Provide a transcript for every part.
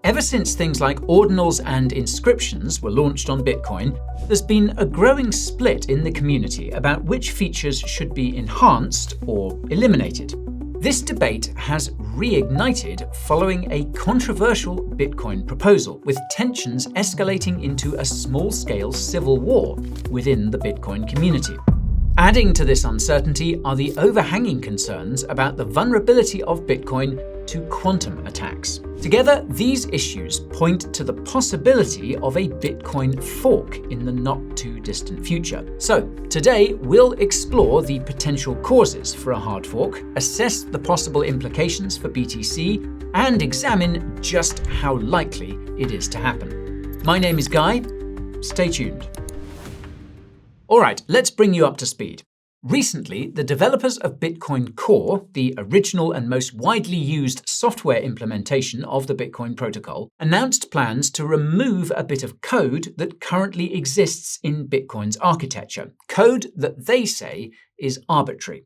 Ever since things like Ordinals and Inscriptions were launched on Bitcoin, there's been a growing split in the community about which features should be enhanced or eliminated. This debate has reignited following a controversial Bitcoin proposal, with tensions escalating into a small-scale civil war within the Bitcoin community. Adding to this uncertainty are the overhanging concerns about the vulnerability of Bitcoin to quantum attacks. Together, these issues point to the possibility of a Bitcoin fork in the not-too-distant future. So, today we'll explore the potential causes for a hard fork, assess the possible implications for BTC, and examine just how likely it is to happen. My name is Guy. Stay tuned. Alright, let's bring you up to speed. Recently, the developers of Bitcoin Core, the original and most widely used software implementation of the Bitcoin protocol, announced plans to remove a bit of code that currently exists in Bitcoin's architecture, code that they say is arbitrary.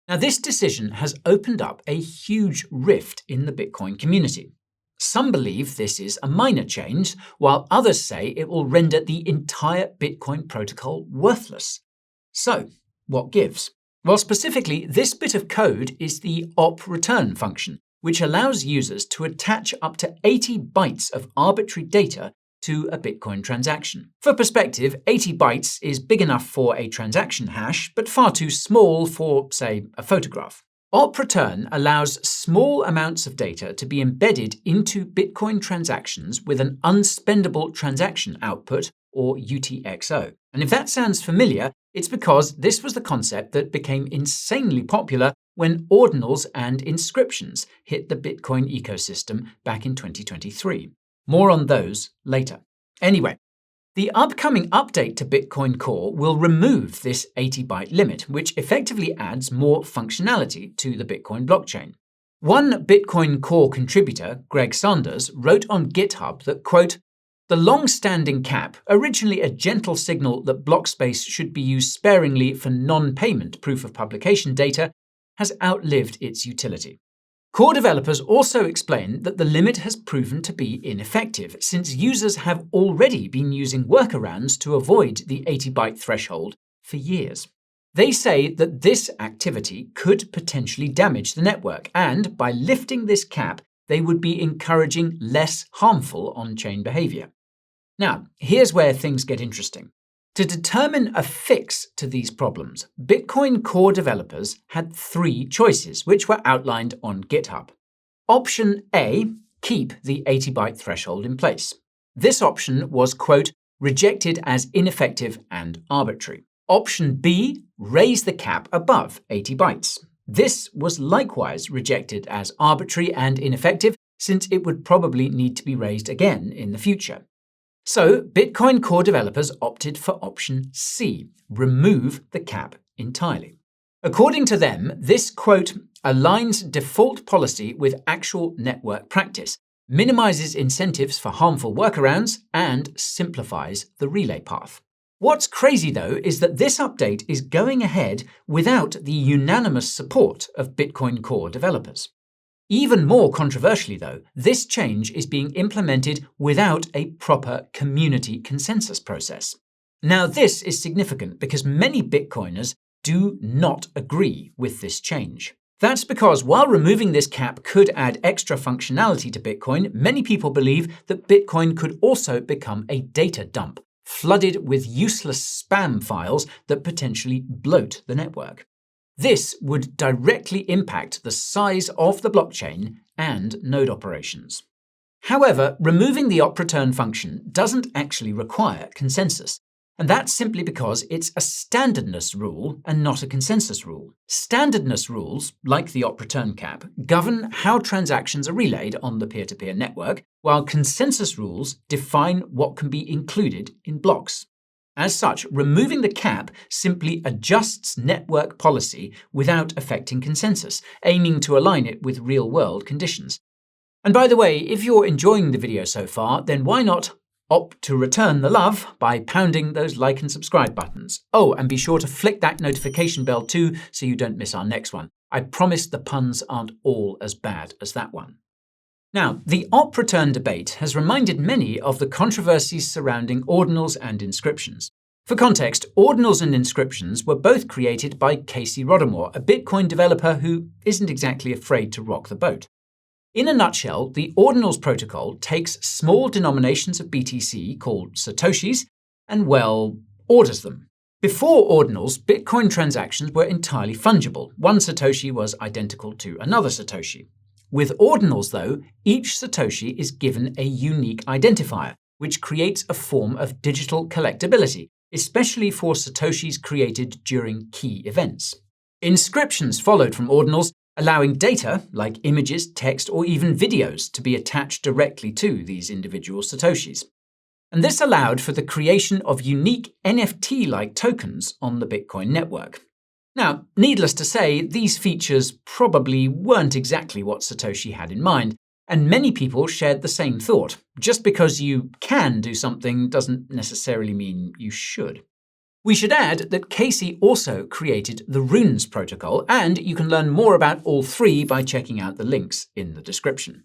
Now, this decision has opened up a huge rift in the Bitcoin community. Some believe this is a minor change, while others say it will render the entire Bitcoin protocol worthless. So, what gives? Well, specifically, this bit of code is the op-return function, which allows users to attach up to 80 bytes of arbitrary data to a Bitcoin transaction. For perspective, 80 bytes is big enough for a transaction hash, but far too small for, say, a photograph. Op-return allows small amounts of data to be embedded into Bitcoin transactions with an unspendable transaction output, or UTXO. And if that sounds familiar, it's because this was the concept that became insanely popular when Ordinals and Inscriptions hit the Bitcoin ecosystem back in 2023. More on those later. Anyway, the upcoming update to Bitcoin Core will remove this 80-byte limit, which effectively adds more functionality to the Bitcoin blockchain. One Bitcoin Core contributor, Greg Sanders, wrote on GitHub that, quote, "The long-standing cap, originally a gentle signal that block space should be used sparingly for non-payment proof of publication data, has outlived its utility." Core developers also explain that the limit has proven to be ineffective, since users have already been using workarounds to avoid the 80-byte threshold for years. They say that this activity could potentially damage the network, and by lifting this cap, they would be encouraging less harmful on-chain behavior. Now, here's where things get interesting. To determine a fix to these problems, Bitcoin Core developers had 3 choices, which were outlined on GitHub. Option A, keep the 80-byte threshold in place. This option was, quote, rejected as ineffective and arbitrary. Option B, raise the cap above 80 bytes. This was likewise rejected as arbitrary and ineffective, since it would probably need to be raised again in the future. So, Bitcoin Core developers opted for option C, remove the cap entirely. According to them, this, quote, aligns default policy with actual network practice, minimizes incentives for harmful workarounds, and simplifies the relay path. What's crazy, though, is that this update is going ahead without the unanimous support of Bitcoin Core developers. Even more controversially, though, this change is being implemented without a proper community consensus process. Now, this is significant because many Bitcoiners do not agree with this change. That's because while removing this cap could add extra functionality to Bitcoin, many people believe that Bitcoin could also become a data dump, flooded with useless spam files that potentially bloat the network. This would directly impact the size of the blockchain and node operations. However, removing the op-return function doesn't actually require consensus, and that's simply because it's a standardness rule and not a consensus rule. Standardness rules, like the op-return cap, govern how transactions are relayed on the peer-to-peer network, while consensus rules define what can be included in blocks. As such, removing the cap simply adjusts network policy without affecting consensus, aiming to align it with real-world conditions. And by the way, if you're enjoying the video so far, then why not opt to return the love by pounding those like and subscribe buttons. Oh, and be sure to flick that notification bell too so you don't miss our next one. I promise the puns aren't all as bad as that one. Now, the op return debate has reminded many of the controversies surrounding ordinals and inscriptions. For context, Ordinals and Inscriptions were both created by Casey Rodamor, a Bitcoin developer who isn't exactly afraid to rock the boat. In a nutshell, the Ordinals protocol takes small denominations of BTC called Satoshis and, well, orders them. Before Ordinals, Bitcoin transactions were entirely fungible. One Satoshi was identical to another Satoshi. With Ordinals, though, each Satoshi is given a unique identifier, which creates a form of digital collectability, especially for Satoshis created during key events. Inscriptions followed from Ordinals, allowing data, like images, text, or even videos, to be attached directly to these individual Satoshis. And this allowed for the creation of unique NFT-like tokens on the Bitcoin network. Now, needless to say, these features probably weren't exactly what Satoshi had in mind, and many people shared the same thought. Just because you can do something doesn't necessarily mean you should. We should add that Casey also created the Runes protocol, and you can learn more about all three by checking out the links in the description.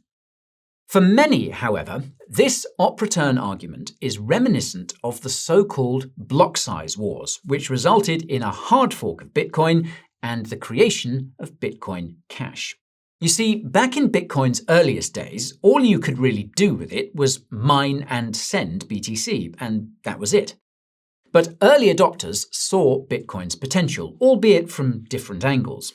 For many, however, this op return argument is reminiscent of the so-called block size wars, which resulted in a hard fork of Bitcoin and the creation of Bitcoin Cash. You see, back in Bitcoin's earliest days, all you could really do with it was mine and send BTC, and that was it. But early adopters saw Bitcoin's potential, albeit from different angles.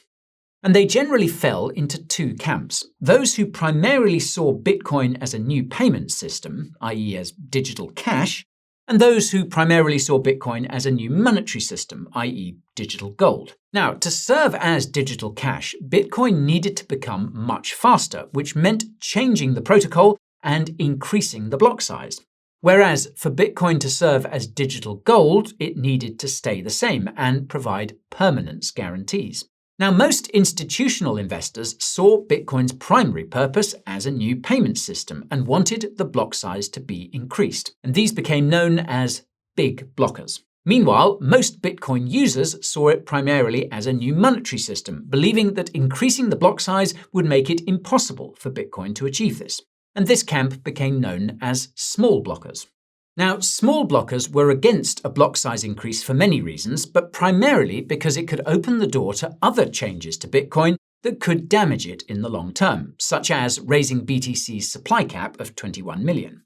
And they generally fell into two camps: those who primarily saw Bitcoin as a new payment system, i.e. as digital cash, and those who primarily saw Bitcoin as a new monetary system, i.e. digital gold. Now, to serve as digital cash, Bitcoin needed to become much faster, which meant changing the protocol and increasing the block size. Whereas for Bitcoin to serve as digital gold, it needed to stay the same and provide permanence guarantees. Now, most institutional investors saw Bitcoin's primary purpose as a new payment system and wanted the block size to be increased, and these became known as big blockers. Meanwhile, most Bitcoin users saw it primarily as a new monetary system, believing that increasing the block size would make it impossible for Bitcoin to achieve this. And this camp became known as small blockers. Now, small blockers were against a block size increase for many reasons, but primarily because it could open the door to other changes to Bitcoin that could damage it in the long term, such as raising BTC's supply cap of 21 million.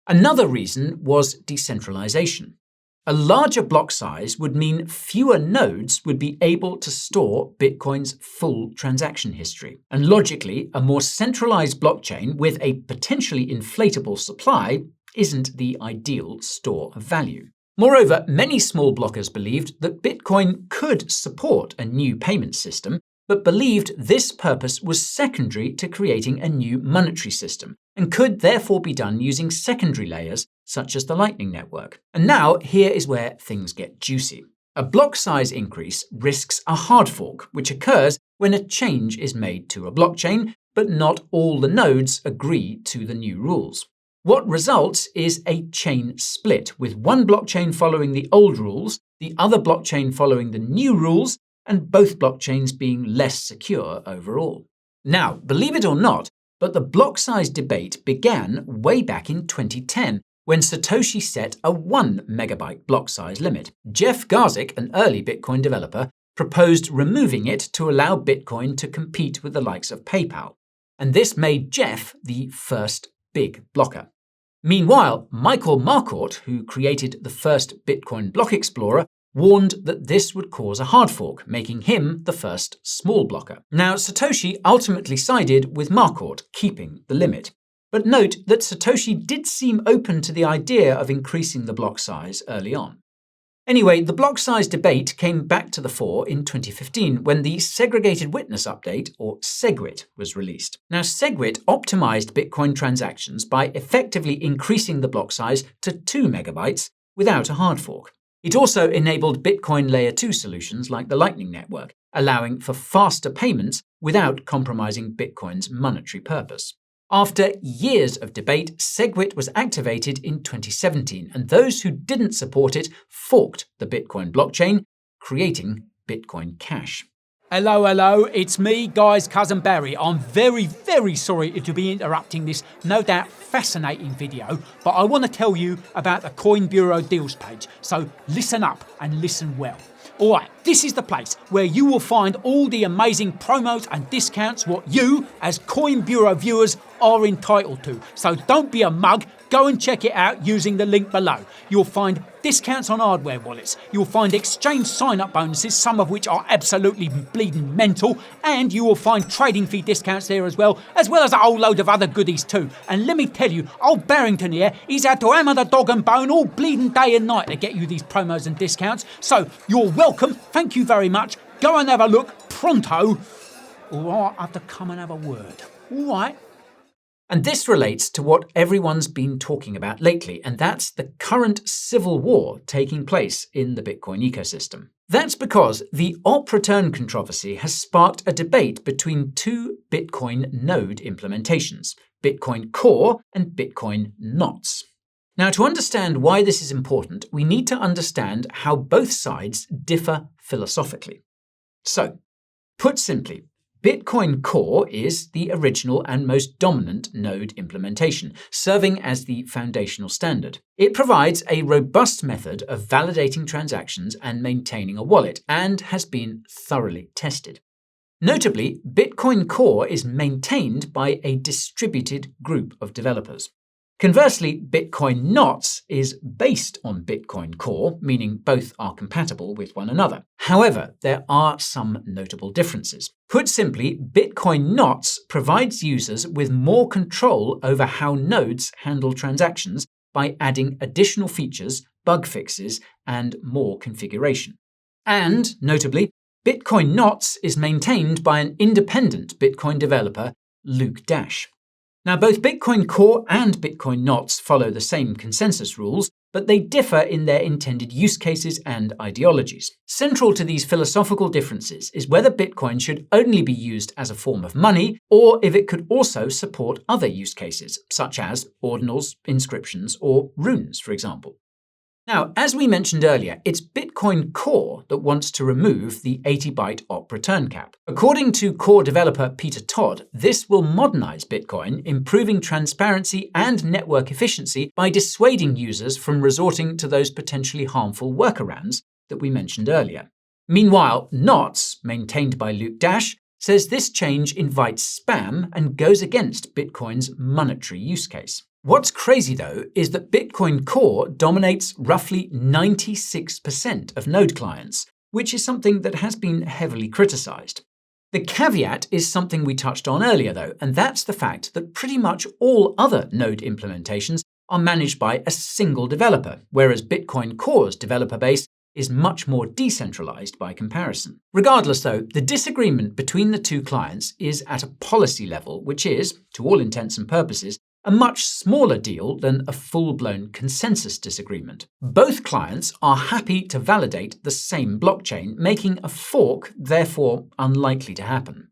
Another reason was decentralization. A larger block size would mean fewer nodes would be able to store Bitcoin's full transaction history. And logically, a more centralized blockchain with a potentially inflatable supply isn't the ideal store of value. Moreover, many small blockers believed that Bitcoin could support a new payment system, but believed this purpose was secondary to creating a new monetary system, and could therefore be done using secondary layers such as the Lightning Network. And now, here is where things get juicy. A block size increase risks a hard fork, which occurs when a change is made to a blockchain, but not all the nodes agree to the new rules. What results is a chain split, with one blockchain following the old rules, the other blockchain following the new rules, and both blockchains being less secure overall. Now, believe it or not, but the block size debate began way back in 2010, when Satoshi set a 1 megabyte block size limit. Jeff Garzik, an early Bitcoin developer, proposed removing it to allow Bitcoin to compete with the likes of PayPal. And this made Jeff the first big blocker. Meanwhile, Michael Marcourt, who created the first Bitcoin block explorer, warned that this would cause a hard fork, making him the first small blocker. Now, Satoshi ultimately sided with Marcourt, keeping the limit. But note that Satoshi did seem open to the idea of increasing the block size early on. Anyway, the block size debate came back to the fore in 2015 when the Segregated Witness Update, or SegWit, was released. Now, SegWit optimized Bitcoin transactions by effectively increasing the block size to 2 megabytes without a hard fork. It also enabled Bitcoin Layer 2 solutions like the Lightning Network, allowing for faster payments without compromising Bitcoin's monetary purpose. After years of debate, SegWit was activated in 2017, and those who didn't support it forked the Bitcoin blockchain, creating Bitcoin Cash. Hello, it's me, Guy's cousin Barry. I'm very sorry to be interrupting this no doubt fascinating video, but I want to tell you about the Coin Bureau deals page, so listen up and listen well. Alright, this is the place where you will find all the amazing promos and discounts what you, as Coin Bureau viewers, are entitled to. So don't be a mug, go and check it out using the link below. You'll find discounts on hardware wallets, you'll find exchange sign-up bonuses, some of which are absolutely bleeding mental, and you will find trading fee discounts there as well as a whole load of other goodies too. And let me tell you, old Barrington here, he's had to hammer the dog and bone all bleeding day and night to get you these promos and discounts. So you're welcome, thank you very much, go and have a look pronto, or I'll have to come and have a word. Alright? And this relates to what everyone's been talking about lately, and that's the current civil war taking place in the Bitcoin ecosystem. That's because the op return controversy has sparked a debate between two Bitcoin node implementations, Bitcoin Core and Bitcoin Knots. Now, to understand why this is important, we need to understand how both sides differ philosophically. So, put simply, Bitcoin Core is the original and most dominant node implementation, serving as the foundational standard. It provides a robust method of validating transactions and maintaining a wallet, and has been thoroughly tested. Notably, Bitcoin Core is maintained by a distributed group of developers. Conversely, Bitcoin Knots is based on Bitcoin Core, meaning both are compatible with one another. However, there are some notable differences. Put simply, Bitcoin Knots provides users with more control over how nodes handle transactions by adding additional features, bug fixes, and more configuration. And, notably, Bitcoin Knots is maintained by an independent Bitcoin developer, Luke Dash. Now, both Bitcoin Core and Bitcoin Knots follow the same consensus rules, but they differ in their intended use cases and ideologies. Central to these philosophical differences is whether Bitcoin should only be used as a form of money, or if it could also support other use cases, such as ordinals, inscriptions, or runes, for example. Now, as we mentioned earlier, it's Bitcoin Core that wants to remove the 80-byte op return cap. According to core developer Peter Todd, this will modernize Bitcoin, improving transparency and network efficiency by dissuading users from resorting to those potentially harmful workarounds that we mentioned earlier. Meanwhile, Knots, maintained by Luke Dash, says this change invites spam and goes against Bitcoin's monetary use case. What's crazy, though, is that Bitcoin Core dominates roughly 96% of node clients, which is something that has been heavily criticized. The caveat is something we touched on earlier, though, and that's the fact that pretty much all other node implementations are managed by a single developer, whereas Bitcoin Core's developer base is much more decentralized by comparison. Regardless, though, the disagreement between the two clients is at a policy level, which is, to all intents and purposes, a much smaller deal than a full-blown consensus disagreement. Both clients are happy to validate the same blockchain, making a fork therefore unlikely to happen.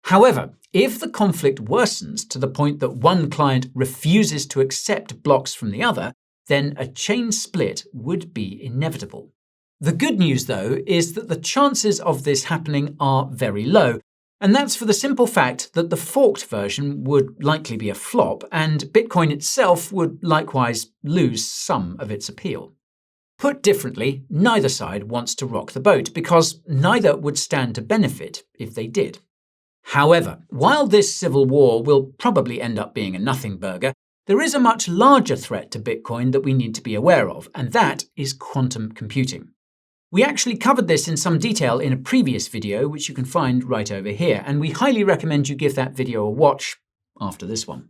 However, if the conflict worsens to the point that one client refuses to accept blocks from the other, then a chain split would be inevitable. The good news, though, is that the chances of this happening are very low, and that's for the simple fact that the forked version would likely be a flop, and Bitcoin itself would likewise lose some of its appeal. Put differently, neither side wants to rock the boat, because neither would stand to benefit if they did. However, while this civil war will probably end up being a nothing burger, there is a much larger threat to Bitcoin that we need to be aware of, and that is quantum computing. We actually covered this in some detail in a previous video, which you can find right over here, and we highly recommend you give that video a watch after this one.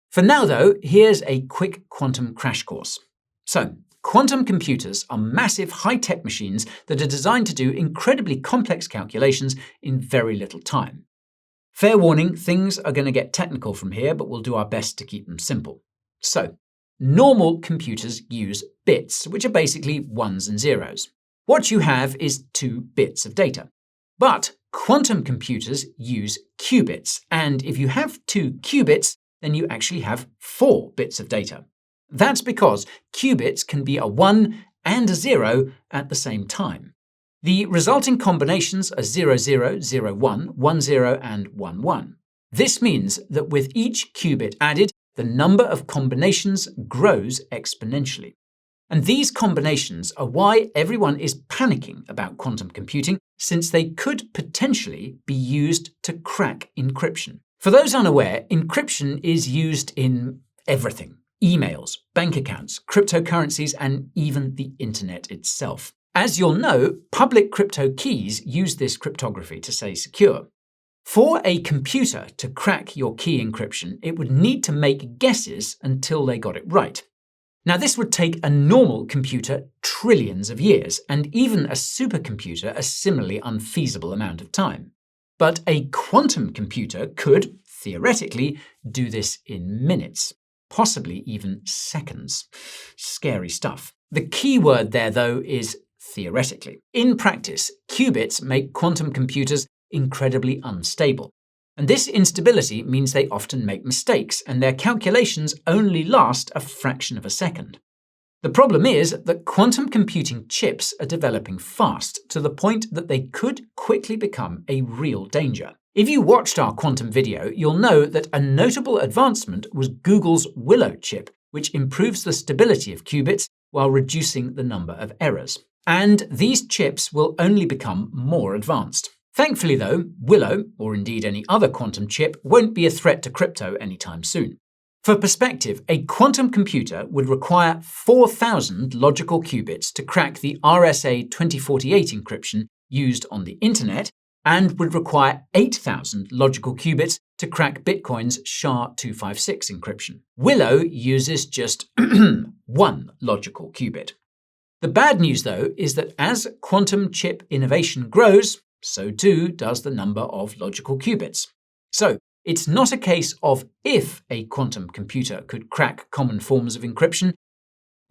For now, though, here's a quick quantum crash course. So, quantum computers are massive high-tech machines that are designed to do incredibly complex calculations in very little time. Fair warning, things are going to get technical from here, but we'll do our best to keep them simple. So, normal computers use bits, which are basically ones and zeros. What you have is 2 bits of data. But quantum computers use qubits, and if you have 2 qubits, then you actually have 4 bits of data. That's because qubits can be a 1 and a 0 at the same time. The resulting combinations are 00, 01, 10, and 11. This means that with each qubit added, the number of combinations grows exponentially. And these combinations are why everyone is panicking about quantum computing, since they could potentially be used to crack encryption. For those unaware, encryption is used in everything: emails, bank accounts, cryptocurrencies, and even the internet itself. As you'll know, public crypto keys use this cryptography to stay secure. For a computer to crack your key encryption, it would need to make guesses until they got it right. Now, this would take a normal computer trillions of years, and even a supercomputer a similarly unfeasible amount of time. But a quantum computer could, theoretically, do this in minutes, possibly even seconds. Scary stuff. The key word there, though, is theoretically. In practice, qubits make quantum computers incredibly unstable. And this instability means they often make mistakes, and their calculations only last a fraction of a second. The problem is that quantum computing chips are developing fast, to the point that they could quickly become a real danger. If you watched our quantum video, you'll know that a notable advancement was Google's Willow chip, which improves the stability of qubits while reducing the number of errors. And these chips will only become more advanced. Thankfully, though, Willow, or indeed any other quantum chip, won't be a threat to crypto anytime soon. For perspective, a quantum computer would require 4,000 logical qubits to crack the RSA 2048 encryption used on the internet, and would require 8,000 logical qubits to crack Bitcoin's SHA-256 encryption. Willow uses just one logical qubit. The bad news, though, is that as quantum chip innovation grows, so too does the number of logical qubits. So, it's not a case of if a quantum computer could crack common forms of encryption,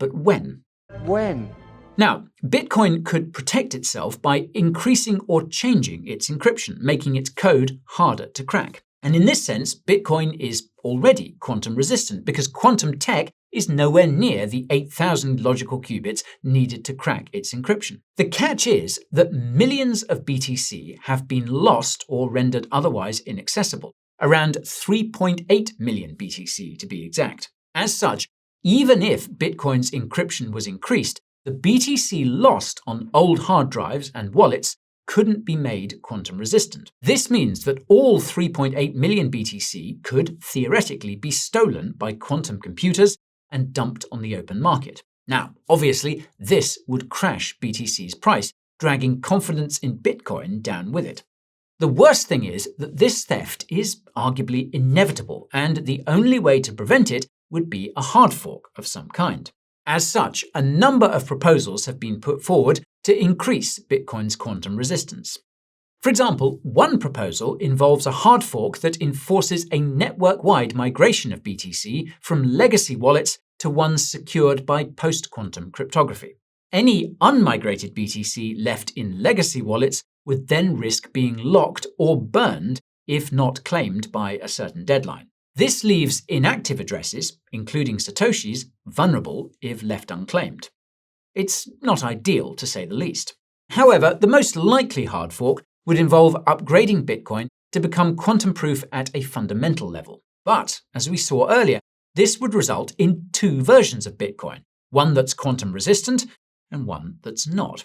but when. When? Now, Bitcoin could protect itself by increasing or changing its encryption, making its code harder to crack. And in this sense, Bitcoin is already quantum resistant because quantum tech is nowhere near the 8,000 logical qubits needed to crack its encryption. The catch is that millions of BTC have been lost or rendered otherwise inaccessible, around 3.8 million BTC to be exact. As such, even if Bitcoin's encryption was increased, the BTC lost on old hard drives and wallets couldn't be made quantum resistant. This means that all 3.8 million BTC could theoretically be stolen by quantum computers and dumped on the open market. Now, obviously, this would crash BTC's price, dragging confidence in Bitcoin down with it. The worst thing is that this theft is arguably inevitable, and the only way to prevent it would be a hard fork of some kind. As such, a number of proposals have been put forward to increase Bitcoin's quantum resistance. For example, one proposal involves a hard fork that enforces a network-wide migration of BTC from legacy wallets to ones secured by post-quantum cryptography. Any unmigrated BTC left in legacy wallets would then risk being locked or burned if not claimed by a certain deadline. This leaves inactive addresses, including Satoshi's, vulnerable if left unclaimed. It's not ideal, to say the least. However, the most likely hard fork would involve upgrading Bitcoin to become quantum-proof at a fundamental level. But, as we saw earlier, this would result in two versions of Bitcoin, one that's quantum-resistant and one that's not.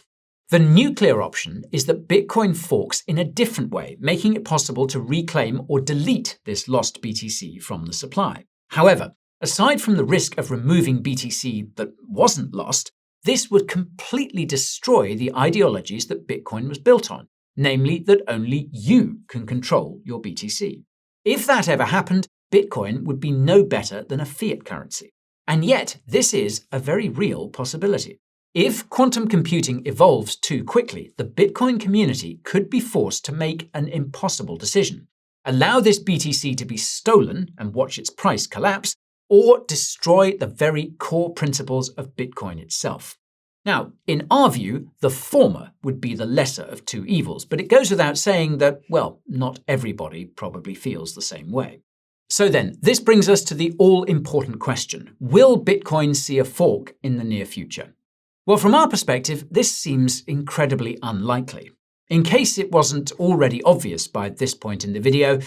The nuclear option is that Bitcoin forks in a different way, making it possible to reclaim or delete this lost BTC from the supply. However, aside from the risk of removing BTC that wasn't lost, this would completely destroy the ideologies that Bitcoin was built on, namely that only you can control your BTC. If that ever happened, Bitcoin would be no better than a fiat currency. And yet, this is a very real possibility. If quantum computing evolves too quickly, the Bitcoin community could be forced to make an impossible decision: allow this BTC to be stolen and watch its price collapse, or destroy the very core principles of Bitcoin itself. Now, in our view, the former would be the lesser of two evils, but it goes without saying that, well, not everybody probably feels the same way. So then, this brings us to the all-important question: will Bitcoin see a fork in the near future? Well, from our perspective, this seems incredibly unlikely. In case it wasn't already obvious by this point in the video,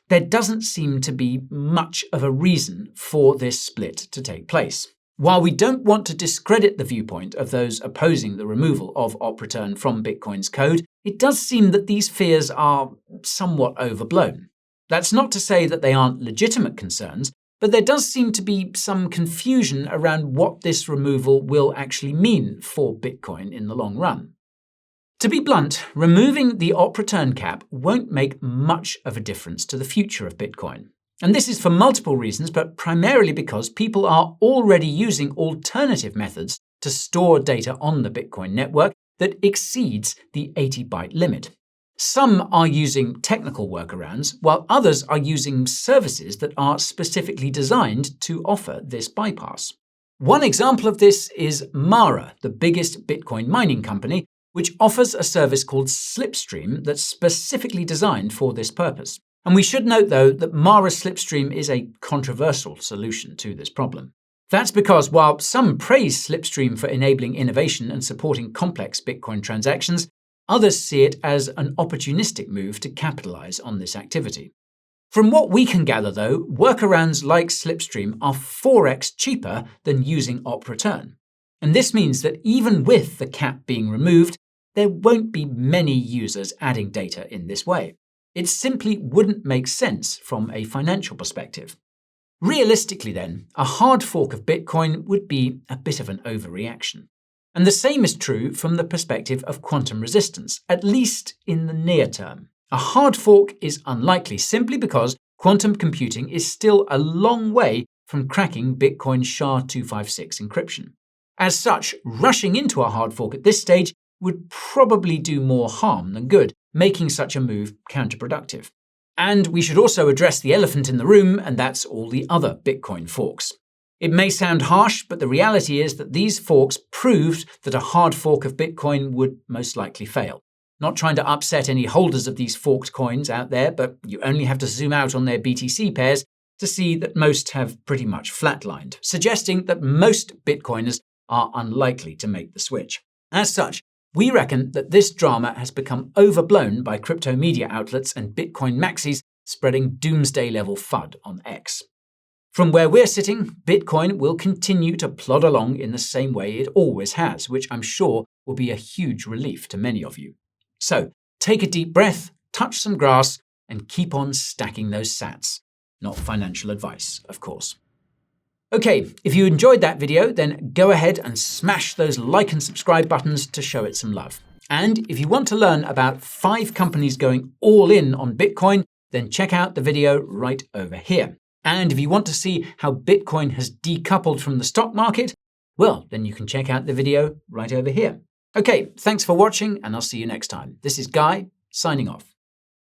there doesn't seem to be much of a reason for this split to take place. While we don't want to discredit the viewpoint of those opposing the removal of OP_RETURN from Bitcoin's code, it does seem that these fears are somewhat overblown. That's not to say that they aren't legitimate concerns, but there does seem to be some confusion around what this removal will actually mean for Bitcoin in the long run. To be blunt, removing the OP_RETURN cap won't make much of a difference to the future of Bitcoin. And this is for multiple reasons, but primarily because people are already using alternative methods to store data on the Bitcoin network that exceeds the 80-byte limit. Some are using technical workarounds, while others are using services that are specifically designed to offer this bypass. One example of this is Mara, the biggest Bitcoin mining company, which offers a service called Slipstream that's specifically designed for this purpose. And we should note, though, that Mara Slipstream is a controversial solution to this problem. That's because while some praise Slipstream for enabling innovation and supporting complex Bitcoin transactions, others see it as an opportunistic move to capitalize on this activity. From what we can gather, though, workarounds like Slipstream are 4x cheaper than using OP_RETURN. And this means that even with the cap being removed, there won't be many users adding data in this way. It simply wouldn't make sense from a financial perspective. Realistically then, a hard fork of Bitcoin would be a bit of an overreaction. And the same is true from the perspective of quantum resistance, at least in the near term. A hard fork is unlikely simply because quantum computing is still a long way from cracking Bitcoin's SHA-256 encryption. As such, rushing into a hard fork at this stage would probably do more harm than good, making such a move counterproductive. And we should also address the elephant in the room, and that's all the other Bitcoin forks. It may sound harsh, but the reality is that these forks proved that a hard fork of Bitcoin would most likely fail. Not trying to upset any holders of these forked coins out there, but you only have to zoom out on their BTC pairs to see that most have pretty much flatlined, suggesting that most Bitcoiners are unlikely to make the switch. As such, we reckon that this drama has become overblown by crypto media outlets and Bitcoin maxis spreading doomsday-level FUD on X. From where we're sitting, Bitcoin will continue to plod along in the same way it always has, which I'm sure will be a huge relief to many of you. So, take a deep breath, touch some grass, and keep on stacking those sats. Not financial advice, of course. Okay, if you enjoyed that video, then go ahead and smash those like and subscribe buttons to show it some love. And if you want to learn about 5 companies going all in on Bitcoin, then check out the video right over here. And if you want to see how Bitcoin has decoupled from the stock market, well, then you can check out the video right over here. Okay, thanks for watching, and I'll see you next time. This is Guy, signing off.